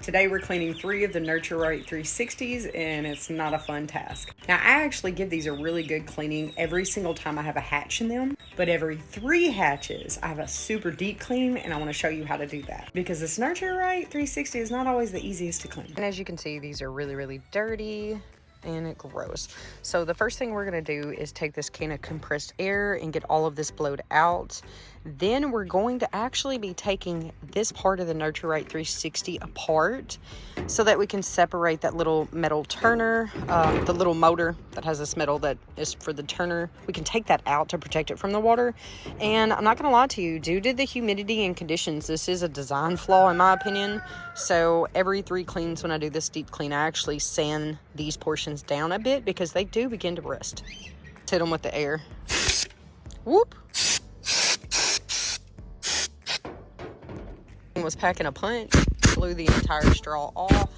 Today we're cleaning 3 of the Nurture Right 360s, and it's not a fun task. Now I actually give these a really good cleaning every single time I have a hatch in them, but every 3 hatches I have a super deep clean, and I want to show you how to do that because this Nurture Right 360 is not always the easiest to clean. And as you can see, these are really dirty and gross. So the first thing we're gonna do is take this can of compressed air and get all of this blowed out. Then we're going to actually be taking this part of the Nurture Right 360 apart so that we can separate that little metal turner, the little motor that has this metal that is for the turner. We can take that out to protect it from the water. And I'm not gonna lie to you, due to the humidity and conditions, this is a design flaw in my opinion. So every 3 cleans when I do this deep clean, I actually sand these portions down a bit because they do begin to rust. Hit them with the air. Whoop. Was packing a punch, blew the entire straw off.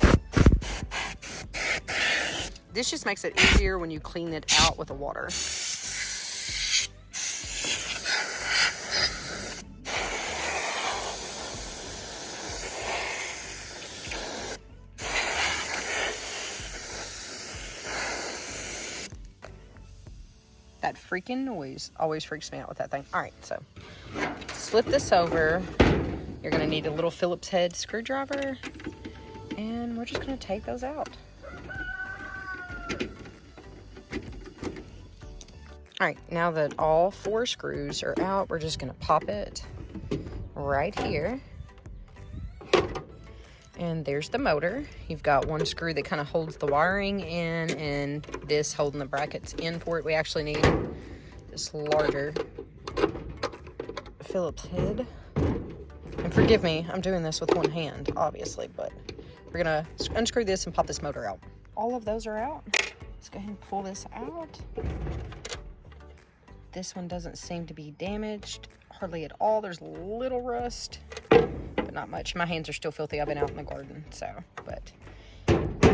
This just makes it easier when you clean it out with the water. That freaking noise always freaks me out with that thing. All right, so flip this over. You're gonna need a little Phillips head screwdriver, and we're just gonna take those out. All right, now that all 4 screws are out, we're just gonna pop it right here. And there's the motor. You've got 1 screw that kind of holds the wiring in, and this holding the brackets in for it. We actually need this larger Phillips head. And forgive me, I'm doing this with 1 hand, obviously, but we're gonna unscrew this and pop this motor out. All of those are out. Let's go ahead and pull this out. This one doesn't seem to be damaged, hardly at all. There's a little rust, but not much. My hands are still filthy. I've been out in the garden, so, but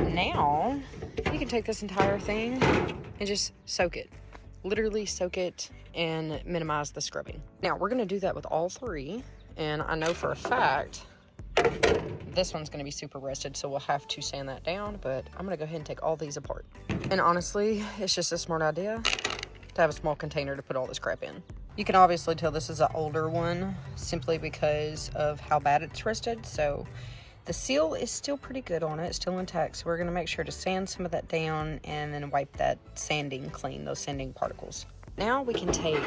now you can take this entire thing and just soak it. Literally soak it and minimize the scrubbing. Now, we're gonna do that with all 3. And I know for a fact this one's going to be super rusted, so we'll have to sand that down, but I'm going to go ahead and take all these apart. And honestly, it's just a smart idea to have a small container to put all this crap in. You can obviously tell this is an older one simply because of how bad it's rusted, so the seal is still pretty good on it, still intact, so we're going to make sure to sand some of that down and then wipe that sanding clean, those sanding particles. Now we can take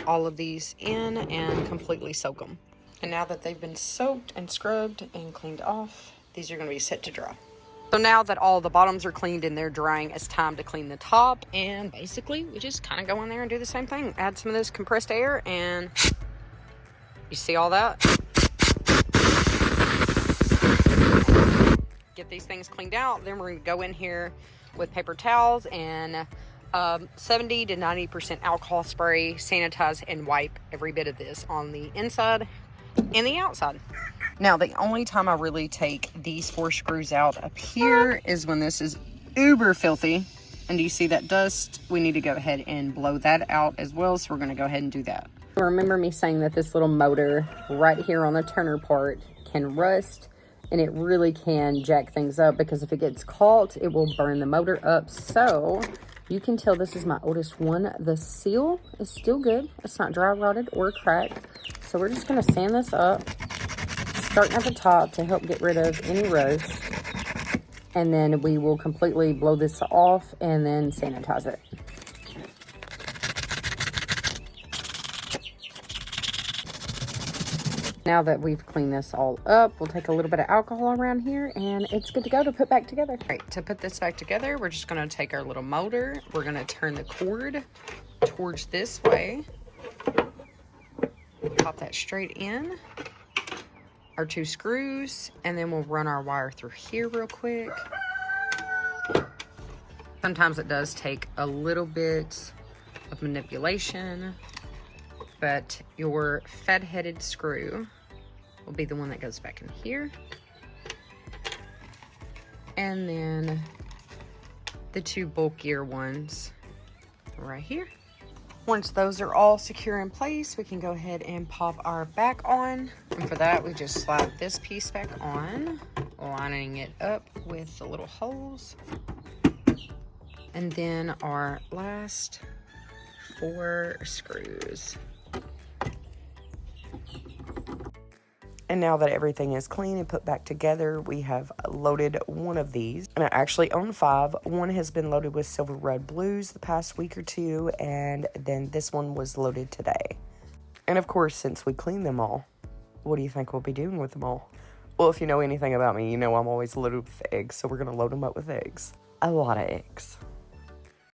all of these in and completely soak them. And now that they've been soaked and scrubbed and cleaned off, these are going to be set to dry. So now that all the bottoms are cleaned and they're drying, it's time to clean the top. And basically, we just kind of go in there and do the same thing. Add some of this compressed air, and you see all that? Get these things cleaned out. Then we're going to go in here with paper towels and 70 to 90% alcohol spray, sanitize, and wipe every bit of this on the inside and the outside. Now, the only time I really take these 4 screws out up here is when this is uber filthy. And do you see that dust? We need to go ahead and blow that out as well. So we're going to go ahead and do that. Remember me saying that this little motor right here on the turner part can rust, and it really can jack things up because if it gets caught, it will burn the motor up. So you can tell this is my oldest one. The seal is still good. It's not dry rotted or cracked. So we're just gonna sand this up, starting at the top to help get rid of any rust. And then we will completely blow this off and then sanitize it. Now that we've cleaned this all up, we'll take a little bit of alcohol around here and it's good to go to put back together. All right, to put this back together, we're just gonna take our little motor. We're gonna turn the cord towards this way. Pop that straight in. Our 2 screws, and then we'll run our wire through here real quick. Sometimes it does take a little bit of manipulation, but your fat-headed screw will be the one that goes back in here. And then the 2 bulkier ones right here. Once those are all secure in place, we can go ahead and pop our back on. And for that, we just slide this piece back on lining it up with the little holes. And then our last 4 screws. And now that everything is clean and put back together, we have loaded one of these. And I actually own 5. One has been loaded with silver red blues the past week or 2, and then this one was loaded today. And of course, since we cleaned them all, what do you think we'll be doing with them all? Well, if you know anything about me, you know I'm always loaded with eggs, so we're going to load them up with eggs. A lot of eggs.